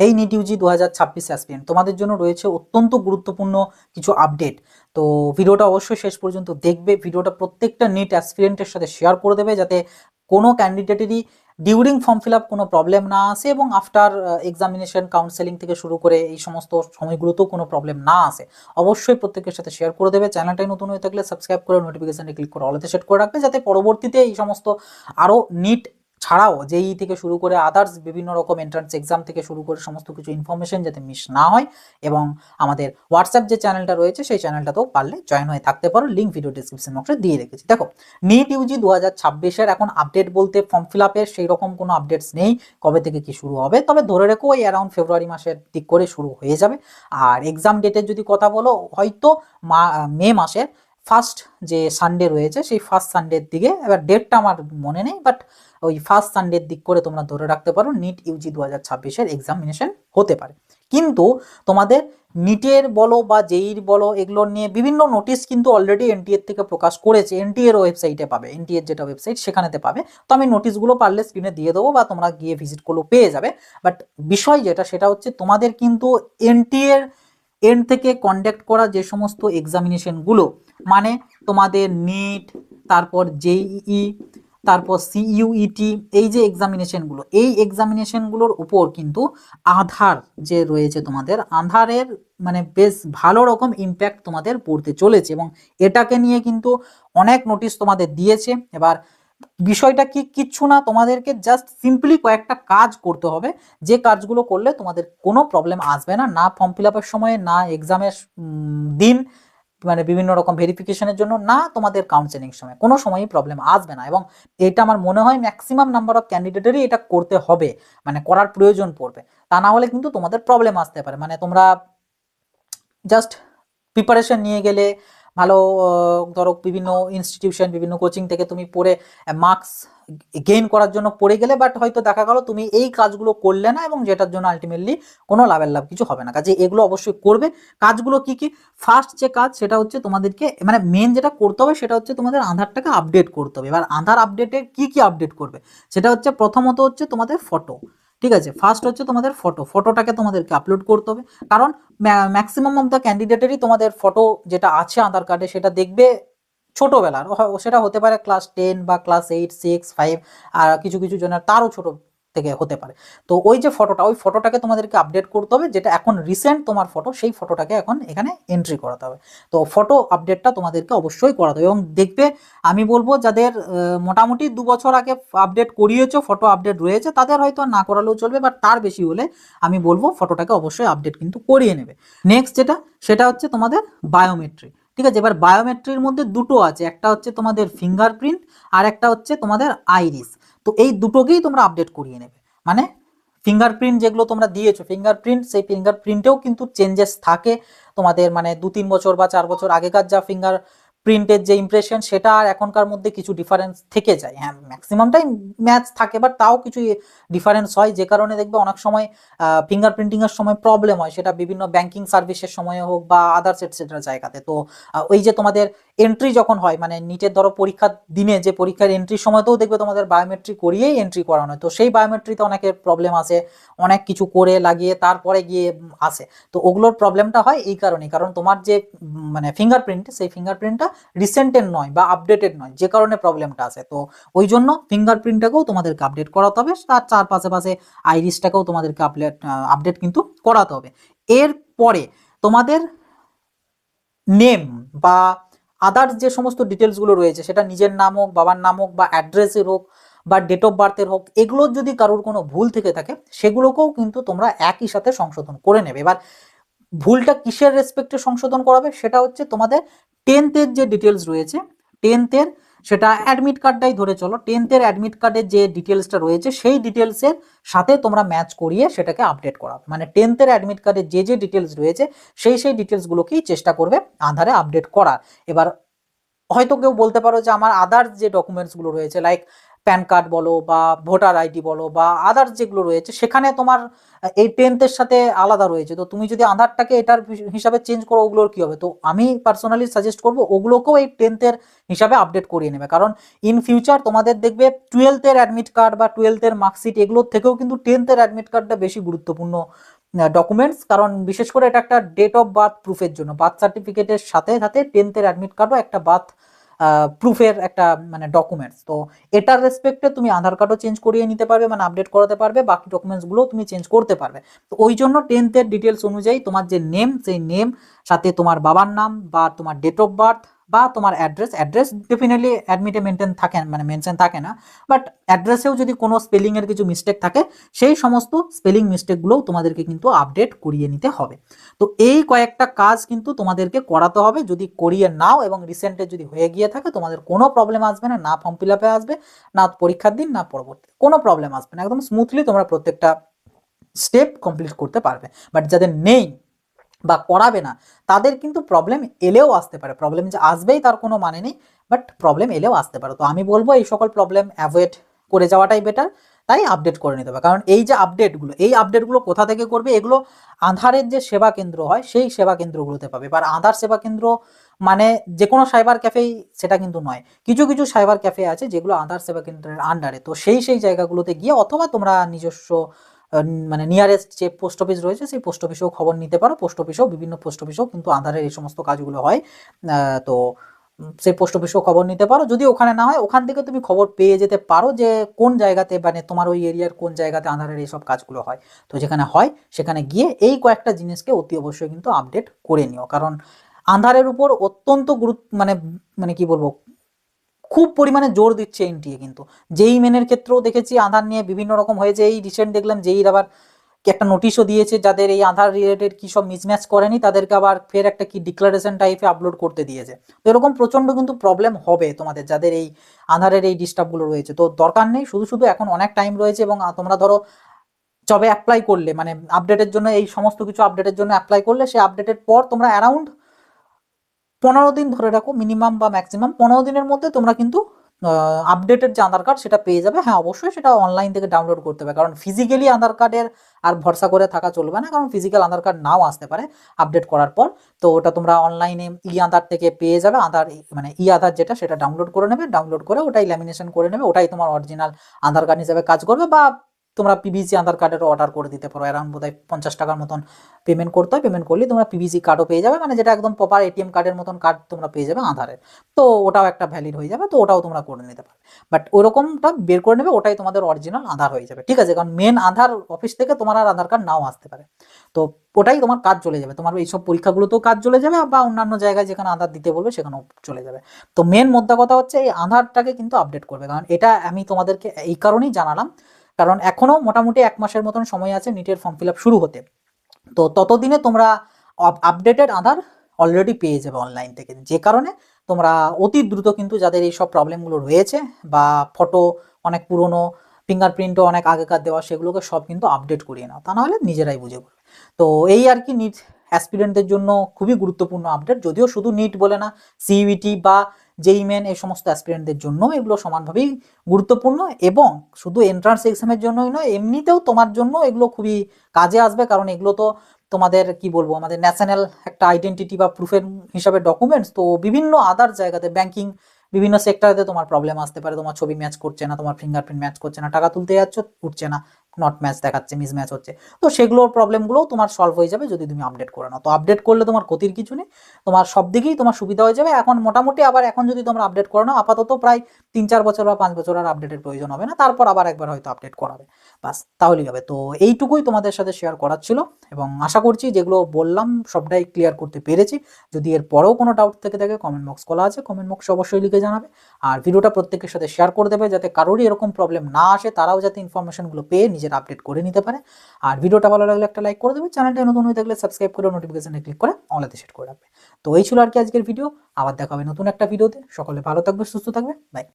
এই NEET Yuji 2026 aspirant তোমাদের জন্য রয়েছে অত্যন্ত গুরুত্বপূর্ণ কিছু আপডেট। তো ভিডিওটা অবশ্যই শেষ পর্যন্ত দেখবে, ভিডিওটা প্রত্যেকটা নিট অ্যাসপিরেন্টের সাথে শেয়ার করে দেবে যাতে কোনো ক্যান্ডিডেটেরই ডিউরিং ফর্ম ফিল আপ কোনো প্রবলেম না আসে এবং আফটার এক্সামিনেশন কাউন্সেলিং থেকে শুরু করে এই সমস্ত সময়গুলোতেও কোনো প্রবলেম না আসে। অবশ্যই প্রত্যেকের সাথে শেয়ার করে দেবে। চ্যানেলটাই নতুন হয়ে থাকলে সাবস্ক্রাইব করে নোটিফিকেশানে ক্লিক করে অলতে সেট করে রাখবে যাতে পরবর্তীতে এই সমস্ত আরও নিট ছাড়াও জেই থেকে শুরু করে আদার্স বিভিন্ন রকম এন্ট্রান্স এক্সাম থেকে শুরু করে সমস্ত কিছু ইনফরমেশন যাতে মিস না হয়। এবং আমাদের হোয়াটসঅ্যাপ যে চ্যানেলটা রয়েছে সেই চ্যানেলটাতেও পারলে জয়েন হয়ে থাকতে পারো, লিঙ্ক ভিডিও ডিসক্রিপশন বক্সে দিয়ে রেখেছি। দেখো, নিট ইউজি 2026-এর এখন আপডেট বলতে ফর্ম ফিল আপের সেই রকম কোনো আপডেটস নেই কবে থেকে কি শুরু হবে, তবে ধরে রেখো ওই অ্যারাউন্ড ফেব্রুয়ারি মাসের দিক করে শুরু হয়ে যাবে। আর এক্সাম ডেটের যদি কথা বলো, হয়তো মে মাসের ফার্স্ট যে সানডে রয়েছে সেই ফার্স্ট সানডের দিকে, এবার ডেটটা আমার মনে নেই, বাট ওই ফার্স্ট সানডের দিক করে তোমরা ধরে রাখতে পারো নিট ইউজি 2026-এর এক্সামিনেশন হতে পারে। কিন্তু তোমাদের নিটের বলো বা জেইর বলো, এগুলোর নিয়ে বিভিন্ন নোটিশ কিন্তু অলরেডি এনটিএর থেকে প্রকাশ করেছে, এনটিএর ওয়েবসাইটে পাবে, এনটিএর যেটা ওয়েবসাইট সেখানেতে পাবে। তো আমি নোটিশগুলো পারলে স্ক্রিনে দিয়ে দেবো বা তোমরা গিয়ে ভিজিট করলেও পেয়ে যাবে। বাট বিষয় যেটা সেটা হচ্ছে তোমাদের কিন্তু এনটিএর এন্ড থেকে কন্ডাক্ট করা যে সমস্ত এক্সামিনেশনগুলো, মানে তোমাদের নিট, তারপর জেইই, তারপর সিইউইটি, এই যে এক্সামিনেশনগুলো, এই এক্সামিনেশনগুলোর উপর কিন্তু আধার যে রয়েছে তোমাদের, আধারের মানে বেশ ভালো রকম ইম্প্যাক্ট তোমাদের পড়তে চলেছে এবং এটাকে নিয়ে কিন্তু অনেক নোটিশ তোমাদের দিয়েছে। এবার বিষয়টা কি, কিচ্ছু না, তোমাদেরকে জাস্ট সিম্পলি কয়েকটা কাজ করতে হবে, যে কাজগুলো করলে তোমাদের কোনো প্রবলেম আসবে না, না ফর্ম ফিল আপের সময়, না এক্সামের দিন মানে বিভিন্ন রকম ভেরিফিকেশনের জন্য, না তোমাদের কাউন্সেলিং সময়, কোনো সময়ই প্রবলেম আসবে না। এবং এটা আমার মনে হয় ম্যাক্সিমাম নাম্বার অফ ক্যান্ডিডেটেরই এটা করতে হবে, মানে করার প্রয়োজন পড়বে। তা না হলে কিন্তু তোমাদের প্রবলেম আসতে পারে। মানে তোমরা জাস্ট প্রিপারেশন নিয়ে গেলে ভালো, ধরো বিভিন্ন ইনস্টিটিউশন বিভিন্ন কোচিং থেকে তুমি পড়ে মার্কস গেইন করার জন্য পড়ে গেলে, বাট হয়তো দেখা গেল তুমি এই কাজগুলো করলে না এবং যেটার জন্য আলটিমেটলি কোনো লাভের লাভ কিছু হবে না। কাজে এগুলো অবশ্যই করবে। কাজগুলো কি কি, ফার্স্ট যে কাজ সেটা হচ্ছে তোমাদেরকে মানে মেন যেটা করতে হবে সেটা হচ্ছে তোমাদের আধারটাকে আপডেট করতে হবে। এবার আধার আপডেটে কি কি আপডেট করবে সেটা হচ্ছে প্রথমত হচ্ছে তোমাদের ফটো, ঠিক আছে, ফার্স্ট হচ্ছে তোমাদের ফটোটাকে তোমাদেরকে আপলোড করতে হবে। কারণ ম্যাক্সিমাম অফ দ্য ক্যান্ডিডেটেরই তোমাদের ফটো যেটা আছে আধার কার্ডে সেটা দেখবে ছোটবেলার, সেটা হতে পারে ক্লাস 10 বা ক্লাস 8, 6, 5, আর কিছু কিছু জনের তারও ছোট থেকে হতে পারে। তো ওই যে ফটোটা, ওই ফটোটাকে তোমাদেরকে আপডেট করতে হবে, যেটা এখন রিসেন্ট তোমার ফটো, সেই ফটোটাকে এখন এখানে এন্ট্রি করাতে হবে। তো ফটো আপডেটটা তোমাদেরকে অবশ্যই করাতে হবে। এবং দেখবে, আমি বলবো যাদের মোটামুটি 2 বছর আগে আপডেট করিয়েছো, ফটো আপডেট রয়েছে, তাদের হয়তো না করালেও চলবে, বাট তার বেশি হলে আমি বলবো ফটোটাকে অবশ্যই আপডেট কিন্তু করিয়ে নেবে। নেক্সট যেটা সেটা হচ্ছে তোমাদের বায়োমেট্রি, ঠিক আছে। এবার বায়োমেট্রির মধ্যে দুটো আছে, একটা হচ্ছে তোমাদের ফিঙ্গারপ্রিন্ট আর একটা হচ্ছে তোমাদের আইরিস। তো এই দুটোকেই তোমরা আপডেট করিয়ে নেবে। মানে ফিঙ্গারপ্রিন্ট যেগুলো তোমরা দিয়েছো ফিঙ্গারপ্রিন্ট, সেই ফিঙ্গারপ্রিন্টেও কিন্তু চেঞ্জেস থাকে তোমাদের, মানে 2-3 বছর বা 4 বছর আগেকার যা ফিঙ্গার প্রিন্টের যে ইমপ্রেশন সেটা আর এখনকার মধ্যে কিছু ডিফারেন্স থেকে যায়। হ্যাঁ, ম্যাক্সিমামটাই ম্যাচ থাকে, বাট তাও কিছু ডিফারেন্স হয়, যে কারণে দেখবে অনেক সময় ফিঙ্গার প্রিন্টিংয়ের সময় প্রবলেম হয়, সেটা বিভিন্ন ব্যাংকিং সার্ভিসের সময় হোক বা আদার্স এটসেট্রা জায়গাতে। তো ওই যে তোমাদের এন্ট্রি যখন হয়, মানে নিটের ধরো পরীক্ষার দিনে যে পরীক্ষার এন্ট্রির সময়তেও দেখবে তোমাদের বায়োমেট্রি করিয়েই এন্ট্রি করানো হয়। তো সেই বায়োমেট্রিতে অনেকের প্রবলেম আসে, অনেক কিছু করে লাগিয়ে তারপরে গিয়ে আসে। তো ওগুলোর প্রবলেমটা হয় এই কারণেই, কারণ তোমার যে মানে ফিঙ্গারপ্রিন্ট, সেই ফিঙ্গারপ্রিন্টটা রিসেন্টের নয় বা আপডেটেড নয়, যে কারণে প্রবলেমটা আসে। তো ওই জন্য ফিঙ্গারপ্রিন্টটাকেও তোমাদেরকে আপডেট করাতে হবে, তার চার পাশে আইরিসটাকেও তোমাদেরকে আপডেট কিন্তু করাতে হবে। এরপরে তোমাদের নেম বা আদার্স যে সমস্ত ডিটেলসগুলো রয়েছে, সেটা নিজের নাম হোক, বাবার নাম হোক, বা অ্যাড্রেসের হোক, বা ডেট অফ বার্থের হোক, এগুলোর যদি কারোর কোনো ভুল থেকে থাকে সেগুলোকেও কিন্তু তোমরা একই সাথে সংশোধন করে নেবে। এবার ভুলটা কিসের রেসপেক্টে সংশোধন করাবে সেটা হচ্ছে তোমাদের 10th-এর যে ডিটেলস রয়েছে, 10th-এর সেটা অ্যাডমিট কার্ডটাই ধরে চলো, 10th-এর অ্যাডমিট কার্ডের যে ডিটেলসটা রয়েছে সেই ডিটেলসের সাথে তোমরা ম্যাচ করিয়ে সেটাকে আপডেট করাবে। মানে 10th-এর অ্যাডমিট কার্ডের যে ডিটেলস রয়েছে সেই ডিটেলসগুলোকেই চেষ্টা করবে আধারে আপডেট করার। এবার হয়তো কেউ বলতে পারো যে আমার আদার্স যে ডকুমেন্টসগুলো রয়েছে, লাইক প্যান কার্ড বলো বা ভোটার আইডি বলো বা আদার্স যেগুলো রয়েছে, সেখানে তোমার এই 10th সাথে আলাদা রয়েছে। তো তুমি যদি আধারটাকে এটার হিসাবে চেঞ্জ করো, ওগুলোর কি হবে? তো আমি পার্সোনালি সাজেস্ট করবো ওগুলোকেও এই 10th হিসাবে আপডেট করিয়ে নেবে, কারণ ইন ফিউচার তোমাদের দেখবে 12th অ্যাডমিট কার্ড বা 12th মার্কশিট এগুলোর থেকেও কিন্তু 10th অ্যাডমিট কার্ডটা বেশি গুরুত্বপূর্ণ ডকুমেন্টস, কারণ বিশেষ করে এটা একটা ডেট অফ বার্থ প্রুফের জন্য। বার্থ সার্টিফিকেটের সাথে সাথে 10th অ্যাডমিট কার্ডও একটা বার্থ প্রুফের একটা মানে ডকুমেন্টস। তো এটার রেসপেক্টে তুমি আধার কার্ডও চেঞ্জ করিয়ে নিতে পারবে, মানে আপডেট করাতে পারবে, বাকি ডকুমেন্টসগুলোও তুমি চেঞ্জ করতে পারবে। তো ওই জন্য 10th ডিটেলস অনুযায়ী তোমার যে নেম, সেই নেম সাথে তোমার বাবার নাম বা তোমার ডেট অফ বার্থ বা তোমার অ্যাড্রেস ডেফিনেটলি অ্যাডমিটে মেনটেন থাকে, মানে মেনশন থাকে না, বাট অ্যাড্রেসেও যদি কোনো স্পেলিংয়ের কিছু মিস্টেক থাকে, সেই সমস্ত স্পেলিং মিস্টেকগুলোও তোমাদেরকে কিন্তু আপডেট করিয়ে নিতে হবে। তো এই কয়েকটা কাজ কিন্তু তোমাদেরকে করাতে হবে। যদি করিয়ে নাও এবং রিসেন্টে যদি হয়ে গিয়ে থাকে, তোমাদের কোনো প্রবলেম আসবে না, না ফর্ম ফিল আপে আসবে, না পরীক্ষার দিন, না পরবর্তী কোনো প্রবলেম আসবে না, একদম স্মুথলি তোমরা প্রত্যেকটা স্টেপ কমপ্লিট করতে পারবে। বাট যাদের নেই বা করাবে না, তাদের কিন্তু প্রবলেম এলেও আসতে পারে। প্রবলেম যে আসবেই তার কোনো মানে নেই, বাট প্রবলেম এলেও আসতে পারে। তো আমি বলবো এই সকল প্রবলেম অ্যাভয়েড করে যাওয়াটাই বেটার, তাই আপডেট করে নিতে হবে। কারণ এই যে আপডেটগুলো, এই আপডেটগুলো কোথা থেকে করবে? এগুলো আধারের যে সেবা কেন্দ্র হয়, সেই সেবা কেন্দ্রগুলোতে পাবে। এবার আধার সেবা কেন্দ্র মানে যে কোনো সাইবার ক্যাফেই সেটা কিন্তু নয়, কিছু কিছু সাইবার ক্যাফে আছে যেগুলো আধার সেবা কেন্দ্রের আন্ডারে। তো সেই জায়গাগুলোতে গিয়ে অথবা তোমরা নিজস্ব মানে নিয়ারেস্ট যে পোস্ট অফিস রয়েছে, সেই পোস্ট অফিসেও খবর নিতে পারো। বিভিন্ন পোস্ট অফিসেও কিন্তু আধারের এই সমস্ত কাজগুলো হয়। তো সেই পোস্ট অফিসেও খবর নিতে পারো। যদি ওখানে না হয়, ওখান থেকে তুমি খবর পেয়ে যেতে পারো যে কোন জায়গাতে, মানে তোমার ওই এরিয়ার কোন জায়গাতে আধারের এইসব কাজগুলো হয়। তো যেখানে হয় সেখানে গিয়ে এই কয়েকটা জিনিসকে অতি অবশ্যই কিন্তু আপডেট করে নিও, কারণ আধারের উপর অত্যন্ত গুরুত্ব মানে মানে কি বলবো, খুব পরিমাণে জোর দিচ্ছে এনটিএ। কিন্তু যেই মেনের ক্ষেত্রেও দেখেছি আধার নিয়ে বিভিন্ন রকম হয়েছে। এই রিসেন্ট দেখলাম যেই আবার কি একটা নোটিশও দিয়েছে, যাদের এই আধার রিলেটেড কি সব মিসম্যাচ করেনি তাদেরকে আবার ফের একটা কি ডিক্লারেশন টাইপে আপলোড করতে দিয়েছে। তো এরকম প্রচন্ড কিন্তু প্রবলেম হবে তোমাদের যাদের এই আধারের এই ডিস্টার্বগুলো রয়েছে। তো দরকার নেই, শুধু শুধু এখন অনেক টাইম রয়েছে, এবং তোমরা ধরো যবে অ্যাপ্লাই করলে, মানে আপডেটের জন্য, এই সমস্ত কিছু আপডেটের জন্য অ্যাপ্লাই করলে, সেই আপডেটের পর তোমরা অ্যারাউন্ড 15 দিন ধরে রাখো, মিনিমাম বা ম্যাক্সিমাম 15 দিনের মধ্যে তোমরা কিন্তু আপডেটেড যে আধার কার্ড সেটা পেয়ে যাবে। হ্যাঁ, অবশ্যই সেটা অনলাইন থেকে ডাউনলোড করতে হবে, কারণ ফিজিক্যালি আধার কার্ডের আর ভরসা করে থাকা চলবে না, কারণ ফিজিক্যাল আধার কার্ড নাও আসতে পারে আপডেট করার পর। তো ওটা তোমরা অনলাইনে ই আধার থেকে পেয়ে যাবে। আধার মানে ই আধার যেটা, সেটা ডাউনলোড করে নেবে, ডাউনলোড করে ওটাই ল্যামিনেশন করে নেবে, ওটাই তোমার অরিজিনাল আধার কার্ড হিসেবে কাজ করবে। বা তোমরা পিভিসি আধার কার্ডেরও অর্ডার করে দিতে পারো, অ্যারাউন্ড বোধহয় 50 টাকার মতন পেমেন্ট করতে হয়। পেমেন্ট করলে তোমরা পিভিসি কার্ডও পেয়ে যাবে, মানে যেটা একদম প্রপার এটিএম কার্ডের মতন কার্ড তোমরা পেয়ে যাবে আধারের। তো ওটাও একটা ভ্যালিড হয়ে যাবে, তো ওটাও তোমরা করে নিতে পারবে। বাট ওরকমটা বের করে নেবে, ওটাই তোমাদের অরিজিনাল আধার হয়ে যাবে, ঠিক আছে? কারণ মেন আধার অফিস থেকে তোমার আর আধার কার্ড নাও আসতে পারে। তো ওটাই তোমার কাজ চলে যাবে, তোমার এইসব পরীক্ষাগুলোতেও কাজ চলে যাবে, বা অন্যান্য জায়গায় যেখানে আধার দিতে বলবে সেখানেও চলে যাবে। তো মেন মোদ্দা কথা হচ্ছে এই আধারটাকে কিন্তু আপডেট করবে, কারণ এটা আমি তোমাদেরকে এই কারণেই জানালাম, কারণ এখনো মোটামুটি 1 মাসের মতন সময় আছে নিটের ফর্ম ফিল আপ শুরু হতে। তো ততদিনে তোমরা আপডেটেড আধার অলরেডি পেয়ে যাবে অনলাইন থেকে, যে কারণে তোমরা অতি দ্রুত কিন্তু যাদের এই সব প্রবলেমগুলো রয়েছে, বা ফটো অনেক পুরনো, ফিঙ্গারপ্রিন্টও অনেক আগেকার দেওয়া, সেগুলোকে সব কিন্তু আপডেট করিয়ে নাও, তা নাহলে নিজেরাই বুঝে করবে। তো এই আর কি নিট অ্যাসপিরেন্টদের জন্য খুবই গুরুত্বপূর্ণ আপডেট, যদিও শুধু নিট বলে না, সিইউটি বা জেই মেন এই সমস্ত অ্যাসপিরেন্টদের জন্য এগুলো সমানভাবেই গুরুত্বপূর্ণ। এবং শুধু এন্ট্রান্স এক্সামের জন্যই নয়, এমনিতেও তোমার জন্য এগুলো খুবই কাজে আসবে, কারণ এগুলো তো তোমাদের কি বলবো, আমাদের ন্যাশনাল একটা আইডেন্টিটি বা প্রুফের হিসাবে ডকুমেন্টস। তো বিভিন্ন আদার জায়গাতে, ব্যাংকিং বিভিন্ন সেক্টরেতে তোমার প্রবলেম আসতে পারে, তোমার ছবি ম্যাচ করছে না, তোমার ফিঙ্গারপ্রিন্ট ম্যাচ করছে না, টাকা তুলতে যাচ্ছ উঠছে না, নট ম্যাচ দেখাচ্ছে, মিস ম্যাচ হচ্ছে। তো সেগুলোর প্রবলেমগুলোও তোমার সলভ হয়ে যাবে যদি তুমি আপডেট করে নাও। তো আপডেট করলে তোমার ক্ষতির কিছু নেই, তোমার সব দিকেই তোমার সুবিধা হয়ে যাবে। এখন মোটামুটি আবার এখন যদি তোমরা আপডেট করে নাও, আপাতত প্রায় 3-4 বছর বা 5 বছর আর আপডেটের প্রয়োজন হবে না, তারপর আবার একবার হয়তো আপডেট করাবে, বাস তাহলেই হবে। তো এইটুকুই তোমাদের সাথে শেয়ার করার ছিল, এবং আশা করছি যেগুলো বললাম সবটাই ক্লিয়ার করতে পেরেছি। যদি এর পরেও কোনো ডাউট থেকে থাকে, কমেন্ট বক্স খোলা আছে, কমেন্ট বক্সে অবশ্যই লিখে জানাবে। আর ভিডিওটা প্রত্যেকের সাথে শেয়ার করে দেবে, যাতে কারোরই এরকম প্রবলেম না আসে, তারাও যাতে ইনফরমেশনগুলো পেয়ে নিজের আপডেট করে নিতে পারে। আর ভিডিওটা ভালো লাগলে একটা লাইক করে দেবে, চ্যানেলটা নতুন হয়ে থাকলে সাবস্ক্রাইব করে নোটিফিকেশনে ক্লিক করে অনলাইনে সেট করে রাখবে। তো এই ছিল আর কি আজকের ভিডিও, আবার দেখা হবে নতুন একটা ভিডিওতে। সকলে ভালো থাকবে, সুস্থ থাকবে, বাই।